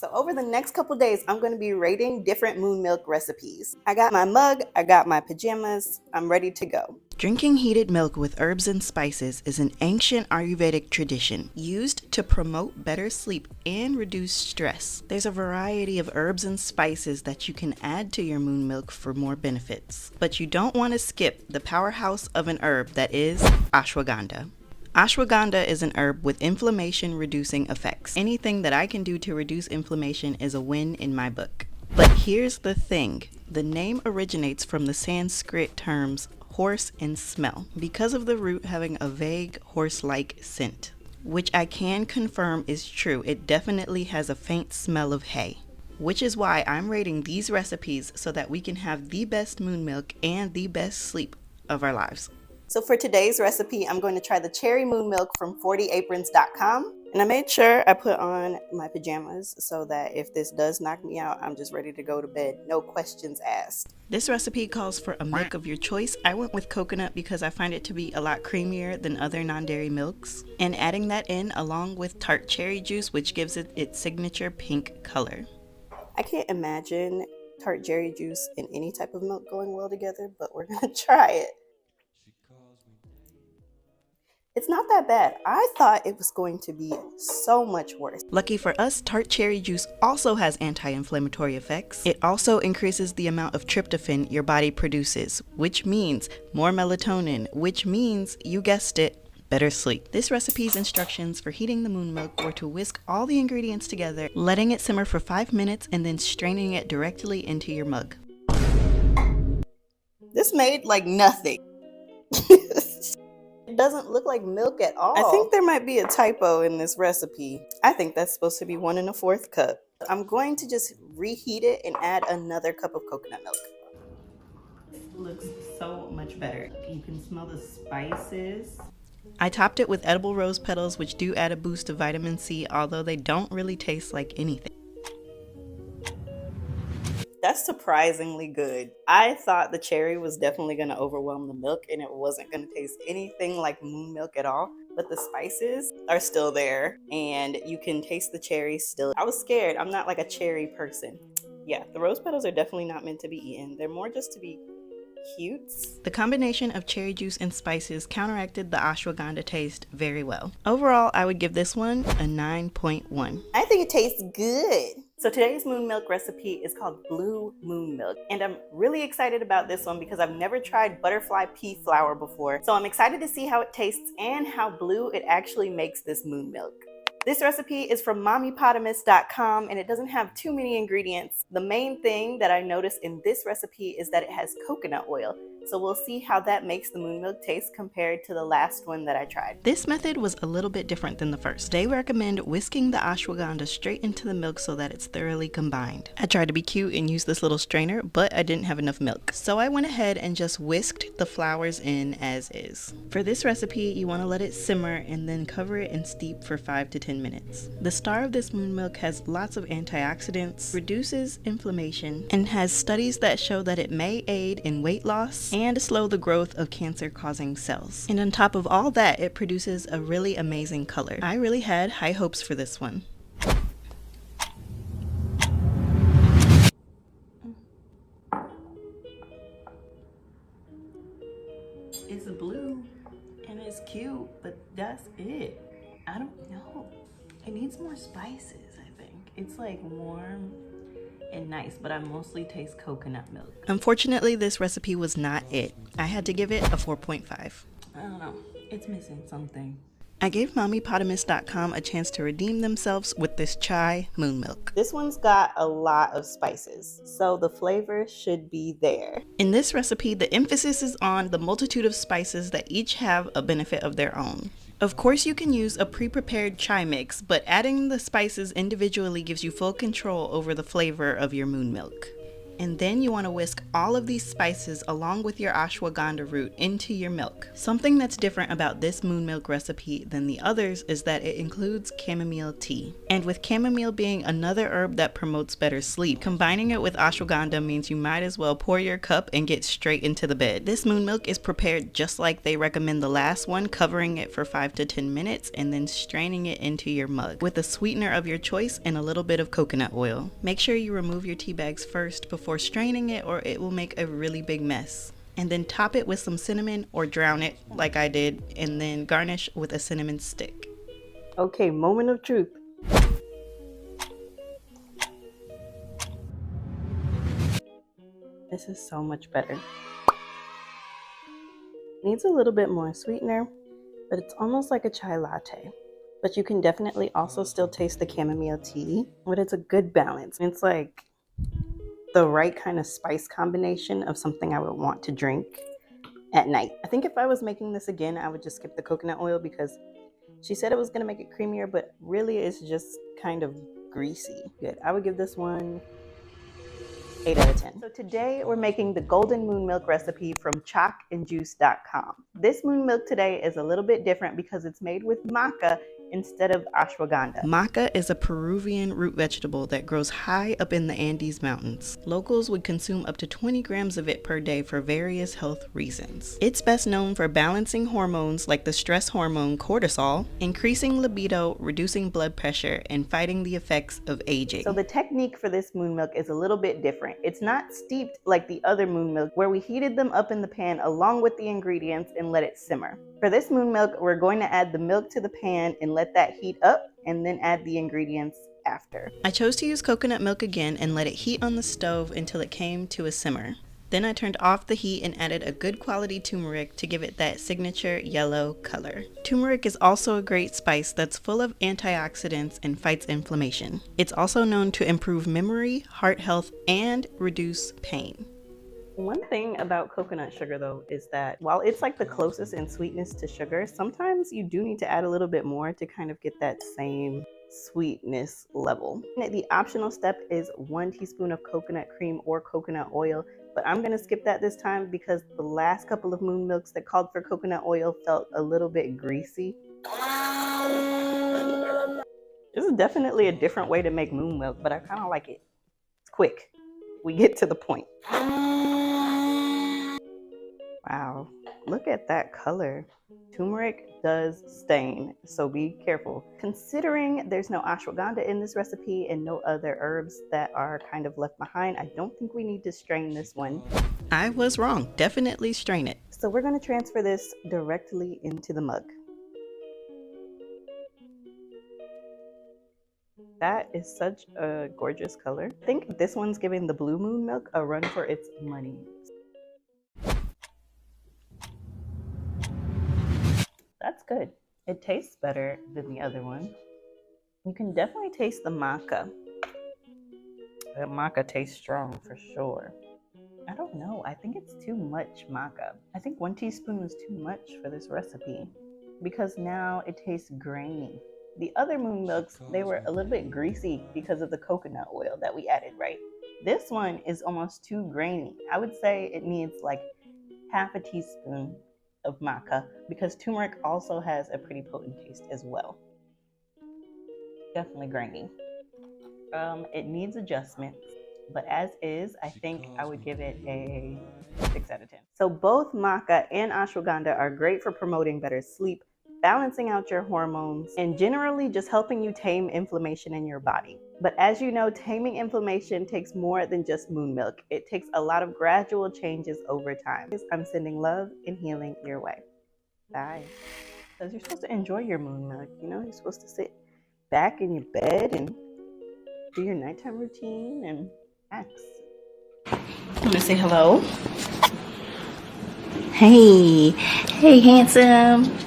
So over the next couple days, I'm going to be rating different moon milk recipes. I got my mug, I got my pajamas, I'm ready to go. Drinking heated milk with herbs and spices is an ancient Ayurvedic tradition used to promote better sleep and reduce stress. There's a variety of herbs and spices that you can add to your moon milk for more benefits. But you don't want to skip the powerhouse of an herb that is ashwagandha. Ashwagandha is an herb with inflammation-reducing effects. Anything that I can do to reduce inflammation is a win in my book. But here's the thing. The name originates from the Sanskrit terms horse and smell, because of the root having a vague horse-like scent, which I can confirm is true. It definitely has a faint smell of hay, which is why I'm rating these recipes so that we can have the best moon milk and the best sleep of our lives. So for today's recipe, I'm going to try the cherry moon milk from 40aprons.com. And I made sure I put on my pajamas so that if this does knock me out, I'm just ready to go to bed. No questions asked. This recipe calls for a milk of your choice. I went with coconut because I find it to be a lot creamier than other non-dairy milks. And adding that in along with tart cherry juice, which gives it its signature pink color. I can't imagine tart cherry juice and any type of milk going well together, but we're going to try it. It's not that bad. I thought it was going to be so much worse. Lucky for us, tart cherry juice also has anti-inflammatory effects. It also increases the amount of tryptophan your body produces, which means more melatonin, which means, you guessed it, better sleep. This recipe's instructions for heating the moon milk were to whisk all the ingredients together, letting it simmer for 5 minutes, and then straining it directly into your mug. This made like nothing. It doesn't look like milk at all. I think there might be a typo in this recipe. I think that's supposed to be 1 1/4 cup. I'm going to just reheat it and add another cup of coconut milk. It looks so much better. You can smell the spices. I topped it with edible rose petals, which do add a boost of vitamin C, although they don't really taste like anything. That's surprisingly good. I thought the cherry was definitely going to overwhelm the milk and it wasn't going to taste anything like moon milk at all. But the spices are still there and you can taste the cherry still. I was scared. I'm not like a cherry person. Yeah, the rose petals are definitely not meant to be eaten. They're more just to be cute. The combination of cherry juice and spices counteracted the ashwagandha taste very well. Overall, I would give this one a 9.1. I think it tastes good. So today's moon milk recipe is called blue moon milk. And I'm really excited about this one because I've never tried butterfly pea flour before. So I'm excited to see how it tastes and how blue it actually makes this moon milk. This recipe is from mommypotamus.com and it doesn't have too many ingredients. The main thing that I noticed in this recipe is that it has coconut oil. So we'll see how that makes the moon milk taste compared to the last one that I tried. This method was a little bit different than the first. They recommend whisking the ashwagandha straight into the milk so that it's thoroughly combined. I tried to be cute and use this little strainer, but I didn't have enough milk. So I went ahead and just whisked the flowers in as is. For this recipe, you want to let it simmer and then cover it and steep for 5 to 10 minutes. The star of this moon milk has lots of antioxidants, reduces inflammation, and has studies that show that it may aid in weight loss and slow the growth of cancer-causing cells. And on top of all that, it produces a really amazing color. I really had high hopes for this one. It's blue and it's cute, but that's it. I don't know. It needs more spices, I think. It's like warm and nice, but I mostly taste coconut milk. Unfortunately, this recipe was not it. I had to give it a 4.5. I don't know. It's missing something. I gave mommypotamus.com a chance to redeem themselves with this chai moon milk. This one's got a lot of spices, so the flavor should be there. In this recipe, the emphasis is on the multitude of spices that each have a benefit of their own. Of course, you can use a pre-prepared chai mix, but adding the spices individually gives you full control over the flavor of your moon milk. And then you want to whisk all of these spices along with your ashwagandha root into your milk. Something that's different about this moon milk recipe than the others is that it includes chamomile tea. And with chamomile being another herb that promotes better sleep, combining it with ashwagandha means you might as well pour your cup and get straight into the bed. This moon milk is prepared just like they recommend the last one, covering it for 5 to 10 minutes and then straining it into your mug with a sweetener of your choice and a little bit of coconut oil. Make sure you remove your tea bags first before straining it, or it will make a really big mess. And then top it with some cinnamon or drown it like I did, and then garnish with a cinnamon stick. Okay, moment of truth. This is so much better. Needs a little bit more sweetener, but it's almost like a chai latte. But you can definitely also still taste the chamomile tea, but it's a good balance. It's like the right kind of spice combination of something I would want to drink at night. I think if I was making this again, I would just skip the coconut oil because she said it was going to make it creamier, but really it's just kind of greasy. Good. I would give this one 8 out of 10. So today we're making the golden moon milk recipe from chalkandjuice.com. This moon milk today is a little bit different because it's made with maca instead of ashwagandha. Maca is a Peruvian root vegetable that grows high up in the Andes Mountains. Locals would consume up to 20 grams of it per day for various health reasons. It's best known for balancing hormones like the stress hormone cortisol, increasing libido, reducing blood pressure, and fighting the effects of aging. So the technique for this moon milk is a little bit different. It's not steeped like the other moon milk where we heated them up in the pan along with the ingredients and let it simmer. For this moon milk, we're going to add the milk to the pan and let that heat up and then add the ingredients after. I chose to use coconut milk again and let it heat on the stove until it came to a simmer. Then I turned off the heat and added a good quality turmeric to give it that signature yellow color. Turmeric is also a great spice that's full of antioxidants and fights inflammation. It's also known to improve memory, heart health, and reduce pain. One thing about coconut sugar though is that while it's like the closest in sweetness to sugar, sometimes you do need to add a little bit more to kind of get that same sweetness level. The optional step is 1 teaspoon of coconut cream or coconut oil, but I'm gonna skip that this time because the last couple of moon milks that called for coconut oil felt a little bit greasy. This is definitely a different way to make moon milk, but I kind of like it. It's quick. We get to the point. Wow, look at that color. Turmeric does stain, so be careful. Considering there's no ashwagandha in this recipe and no other herbs that are kind of left behind, I don't think we need to strain this one. I was wrong. Definitely strain it. So we're going to transfer this directly into the mug. That is such a gorgeous color. I think this one's giving the blue moon milk a run for its money. That's good. It tastes better than the other one. You can definitely taste the maca. That maca tastes strong for sure. I don't know. I think it's too much maca. I think 1 teaspoon was too much for this recipe because now it tastes grainy. The other moon milks, they were a little bit greasy because of the coconut oil that we added, right? This one is almost too grainy. I would say it needs like half a teaspoon of maca because turmeric also has a pretty potent taste as well. Definitely grainy. It needs adjustment, but as is, I think I would give it a 6 out of 10. So both maca and ashwagandha are great for promoting better sleep, balancing out your hormones, and generally just helping you tame inflammation in your body. But as you know, taming inflammation takes more than just moon milk. It takes a lot of gradual changes over time. I'm sending love and healing your way. Bye. Because you're supposed to enjoy your moon milk, you know? You're supposed to sit back in your bed and do your nighttime routine and relax. I'm gonna say hello. Hey, hey, handsome.